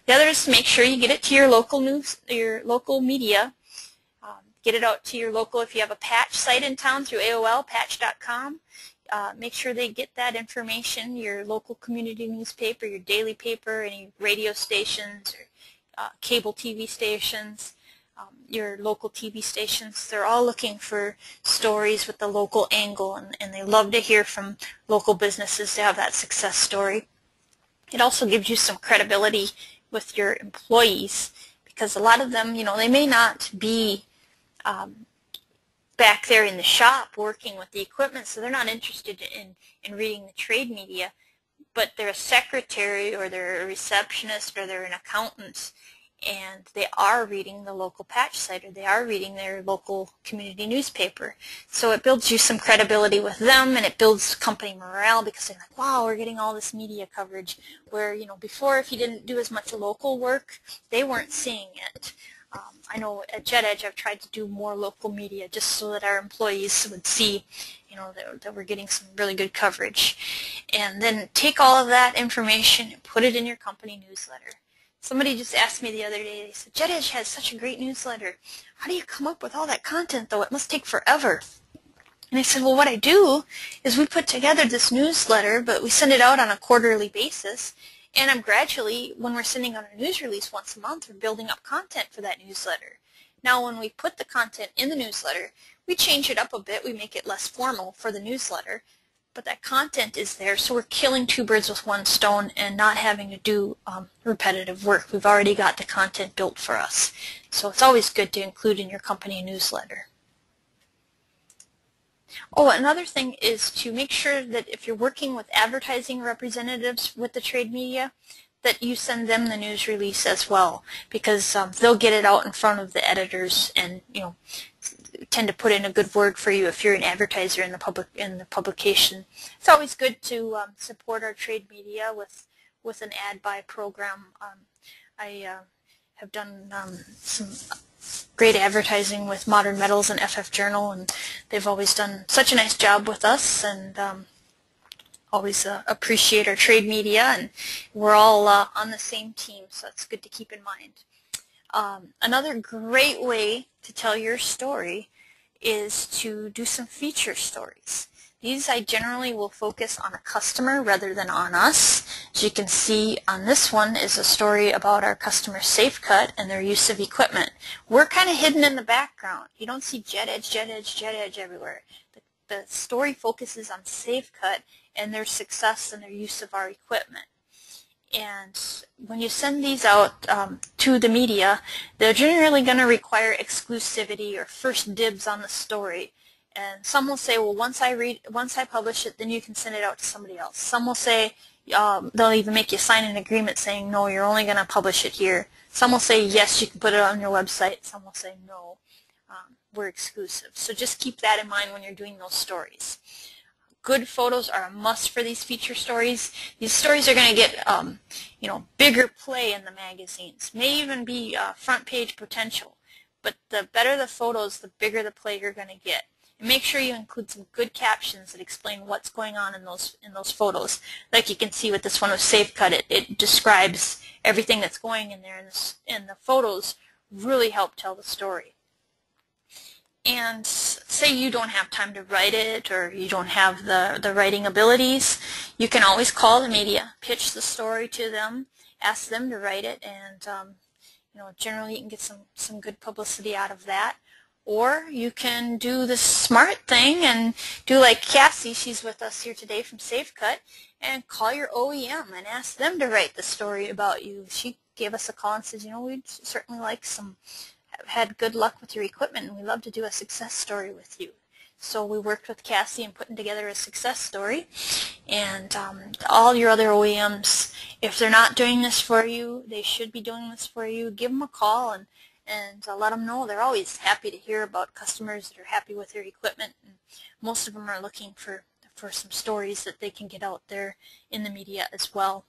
The other is to make sure you get it to your local news, your local media. Get it out to your local, if you have a patch site in town through AOL, patch.com. Make sure they get that information, your local community newspaper, your daily paper, any radio stations, or cable TV stations, your local TV stations. They're all looking for stories with the local angle, and they love to hear from local businesses to have that success story. It also gives you some credibility with your employees, because a lot of them, they may not be back there in the shop working with the equipment, so they're not interested in reading the trade media, but they're a secretary or they're a receptionist or they're an accountant, and they are reading the local patch site or they are reading their local community newspaper. So it builds you some credibility with them, and it builds company morale, because they're like, wow, we're getting all this media coverage, where before, if you didn't do as much local work, they weren't seeing it. I know at JetEdge I've tried to do more local media just so that our employees would see that we're getting some really good coverage. And then take all of that information and put it in your company newsletter. Somebody just asked me the other day, they said, JetEdge has such a great newsletter. How do you come up with all that content, though? It must take forever. And I said, well, what I do is we put together this newsletter, but we send it out on a quarterly basis. And I'm gradually, when we're sending out a news release once a month, we're building up content for that newsletter. Now, when we put the content in the newsletter, we change it up a bit. We make it less formal for the newsletter, but that content is there, so we're killing two birds with one stone and not having to do repetitive work. We've already got the content built for us. So it's always good to include in your company newsletter. Oh, another thing is to make sure that if you're working with advertising representatives with the trade media, that you send them the news release as well, because they'll get it out in front of the editors and tend to put in a good word for you if you're an advertiser in the publication. It's always good to support our trade media with an ad buy program. I have done some great advertising with Modern Metals and FF Journal, and they've always done such a nice job with us, and always appreciate our trade media, and we're all on the same team, so it's good to keep in mind. Another great way to tell your story is to do some feature stories. These I generally will focus on a customer rather than on us. As you can see on this one is a story about our customer SafeCut and their use of equipment. We're kind of hidden in the background. You don't see JetEdge, JetEdge, JetEdge everywhere. The story focuses on SafeCut and their success and their use of our equipment. And when you send these out to the media, they're generally going to require exclusivity or first dibs on the story. And some will say, well, once I publish it, then you can send it out to somebody else. Some will say, they'll even make you sign an agreement saying, no, you're only going to publish it here. Some will say, yes, you can put it on your website. Some will say, no, we're exclusive. So just keep that in mind when you're doing those stories. Good photos are a must for these feature stories. These stories are going to get, bigger play in the magazines. May even be front page potential. But the better the photos, the bigger the play you're going to get. And make sure you include some good captions that explain what's going on in those photos. Like you can see with this one with SafeCut, it describes everything that's going in there, and the photos really help tell the story. And say you don't have time to write it, or you don't have the writing abilities, you can always call the media, pitch the story to them, ask them to write it, and generally you can get some good publicity out of that. Or you can do the smart thing and do like Cassie, she's with us here today from SafeCut, and call your OEM and ask them to write the story about you. She gave us a call and said, we'd certainly like had good luck with your equipment, and we'd love to do a success story with you. So we worked with Cassie and putting together a success story. And all your other OEMs, if they're not doing this for you, they should be doing this for you. Give them a call and let them know. They're always happy to hear about customers that are happy with their equipment. And most of them are looking for some stories that they can get out there in the media as well.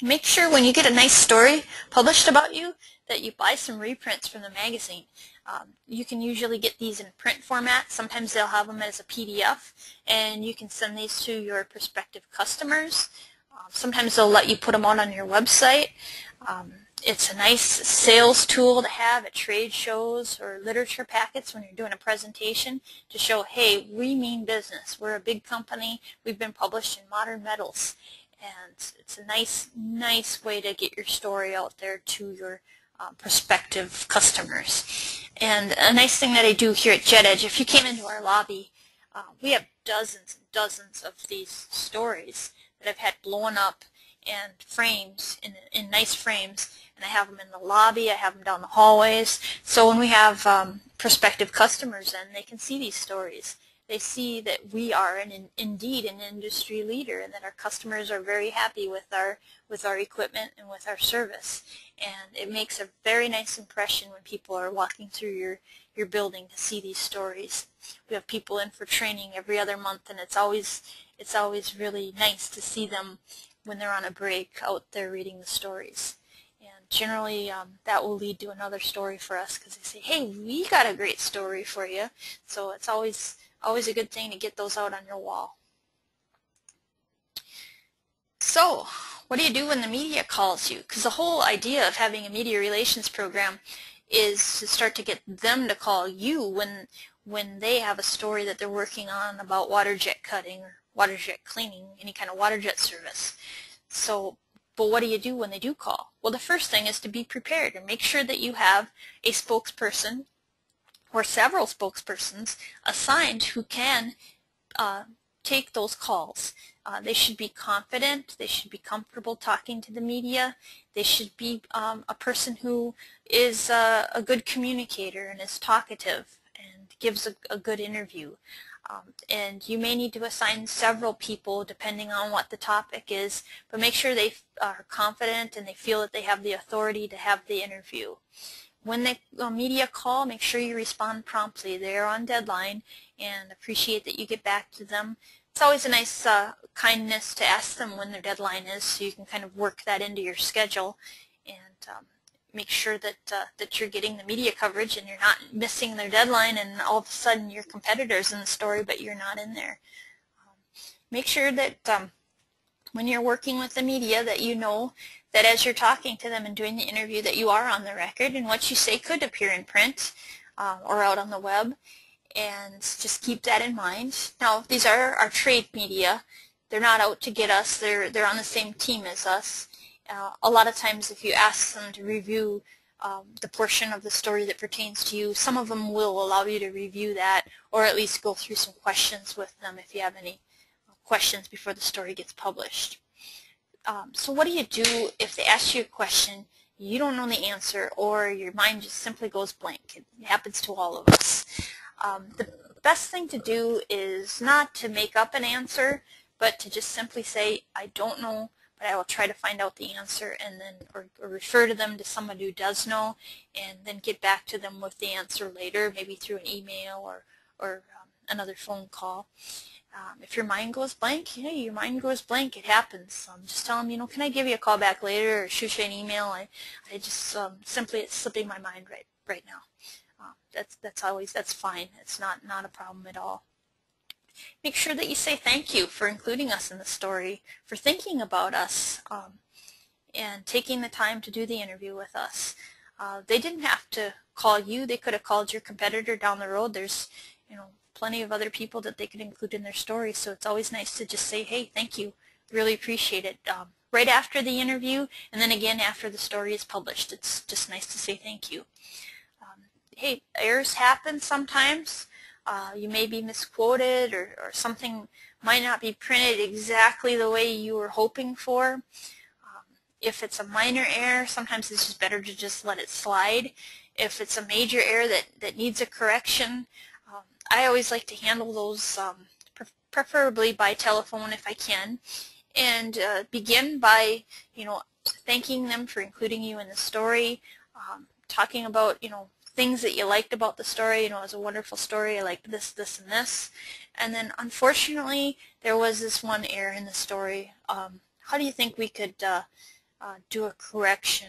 Make sure when you get a nice story published about you that you buy some reprints from the magazine. You can usually get these in print format. Sometimes they'll have them as a PDF, and you can send these to your prospective customers. Sometimes they'll let you put them out on your website. It's a nice sales tool to have at trade shows or literature packets when you're doing a presentation to show, hey, we mean business. We're a big company. We've been published in Modern Metals. And it's a nice way to get your story out there to your prospective customers. And a nice thing that I do here at JetEdge, if you came into our lobby, we have dozens and dozens of these stories that I've had blown up and frames in nice frames, and I have them in the lobby, I have them down the hallways, so when we have prospective customers in, they can see these stories. They see that we are indeed an industry leader, and that our customers are very happy with our equipment and with our service. And it makes a very nice impression when people are walking through your building to see these stories. We have people in for training every other month, and it's always really nice to see them when they're on a break out there reading the stories. And generally that will lead to another story for us because they say, hey, we got a great story for you. So it's always a good thing to get those out on your wall. So what do you do when the media calls you? Because the whole idea of having a media relations program is to start to get them to call you when they have a story that they're working on about water jet cutting or water jet cleaning, any kind of water jet service. So, but what do you do when they do call? Well, the first thing is to be prepared and make sure that you have a spokesperson or several spokespersons assigned who can take those calls. They should be confident, they should be comfortable talking to the media, they should be a person who is a good communicator and is talkative and gives a good interview. And you may need to assign several people depending on what the topic is, but make sure they are confident and they feel that they have the authority to have the interview. When the media call, make sure you respond promptly. They are on deadline, and appreciate that you get back to them. It's always a nice kindness to ask them when their deadline is, so you can kind of work that into your schedule and make sure that that you're getting the media coverage and you're not missing their deadline, and all of a sudden your competitor's in the story but you're not in there. Make sure that when you're working with the media that you know that as you're talking to them and doing the interview that you are on the record, and what you say could appear in print or out on the web, and just keep that in mind. Now, these are our trade media. They're not out to get us. They're on the same team as us. A lot of times if you ask them to review the portion of the story that pertains to you, some of them will allow you to review that, or at least go through some questions with them if you have any questions before the story gets published. So what do you do if they ask you a question, you don't know the answer, or your mind just simply goes blank? It happens to all of us. The best thing to do is not to make up an answer, but to just simply say, I don't know, but I will try to find out the answer, and then or refer to them to somebody who does know, and then get back to them with the answer later, maybe through an email or another phone call. If your mind goes blank, your mind goes blank. It happens. Just tell them, can I give you a call back later, or shoot you an email? I just simply, it's slipping my mind right now. That's fine. It's not a problem at all. Make sure that you say thank you for including us in the story, for thinking about us, and taking the time to do the interview with us. They didn't have to call you. They could have called your competitor down the road. There's plenty of other people that they could include in their story, so it's always nice to just say, hey, thank you, really appreciate it, right after the interview, and then again after the story is published. It's just nice to say thank you. Hey, errors happen sometimes. You may be misquoted, or something might not be printed exactly the way you were hoping for. If it's a minor error, sometimes it's just better to just let it slide. If it's a major error that needs a correction, I always like to handle those preferably by telephone if I can, and begin by thanking them for including you in the story, talking about things that you liked about the story. It was a wonderful story. I liked this, this, and this. And then unfortunately there was this one error in the story. How do you think we could do a correction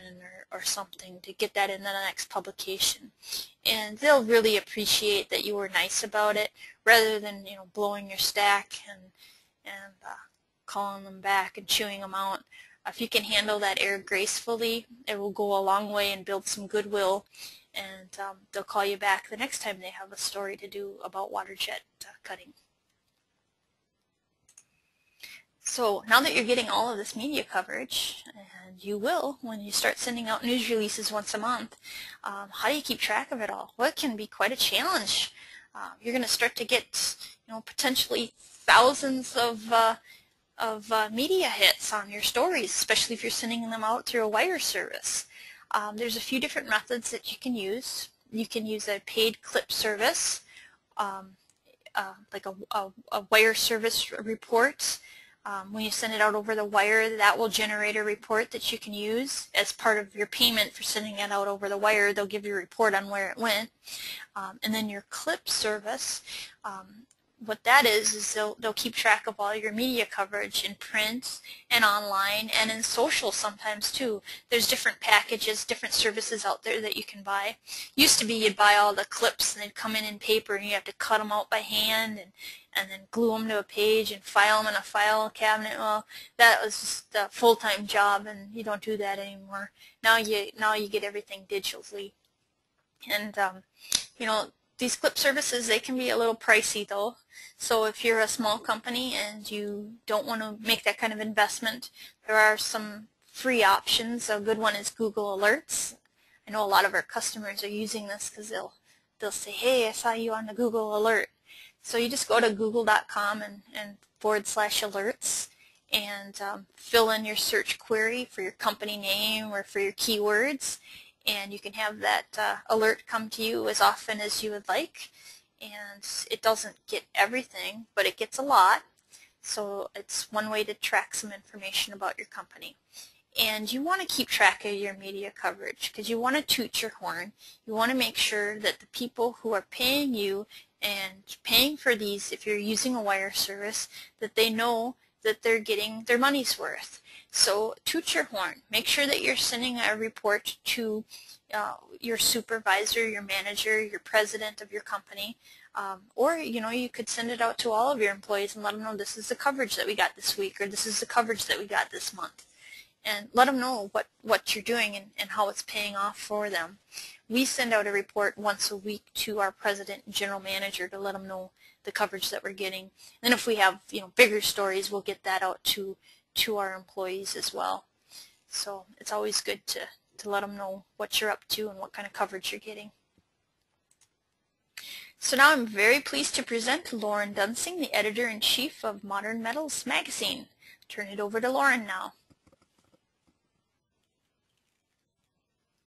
or something to get that in the next publication? And they'll really appreciate that you were nice about it, rather than blowing your stack and calling them back and chewing them out. If you can handle that air gracefully, it will go a long way and build some goodwill, and they'll call you back the next time they have a story to do about water jet cutting. So now that you're getting all of this media coverage, and you will when you start sending out news releases once a month, how do you keep track of it all? Well, it can be quite a challenge. You're going to start to get, potentially thousands of media hits on your stories, especially if you're sending them out through a wire service. There's a few different methods that you can use. You can use a paid clip service, like a wire service report. When you send it out over the wire, that will generate a report that you can use as part of your payment for sending it out over the wire. They'll give you a report on where it went. And then your clip service, what that is they'll keep track of all your media coverage in print and online and in social sometimes too. There's different packages, different services out there that you can buy. Used to be you'd buy all the clips and they'd come in paper and you have to cut them out by hand and then glue them to a page and file them in a file cabinet. Well, that was just a full-time job, and you don't do that anymore. Now you get everything digitally. And these clip services, they can be a little pricey though. So if you're a small company and you don't want to make that kind of investment, there are some free options. A good one is Google Alerts. I know a lot of our customers are using this because they'll say, hey, I saw you on the Google Alert. So you just go to google.com and /alerts and fill in your search query for your company name or for your keywords, and you can have that alert come to you as often as you would like. And it doesn't get everything, but it gets a lot. So it's one way to track some information about your company. And you want to keep track of your media coverage because you want to toot your horn. You want to make sure that the people who are paying you and paying for these, if you're using a wire service, that they know that they're getting their money's worth. So toot your horn. Make sure that you're sending a report to your supervisor, your manager, your president of your company, or you could send it out to all of your employees and let them know this is the coverage that we got this week, or this is the coverage that we got this month. And let them know what you're doing and how it's paying off for them. We send out a report once a week to our president and general manager to let them know the coverage that we're getting. And if we have bigger stories, we'll get that out to our employees as well. So it's always good to let them know what you're up to and what kind of coverage you're getting. So now I'm very pleased to present Lauren Dunsing, the editor-in-chief of Modern Metals magazine. Turn it over to Lauren now.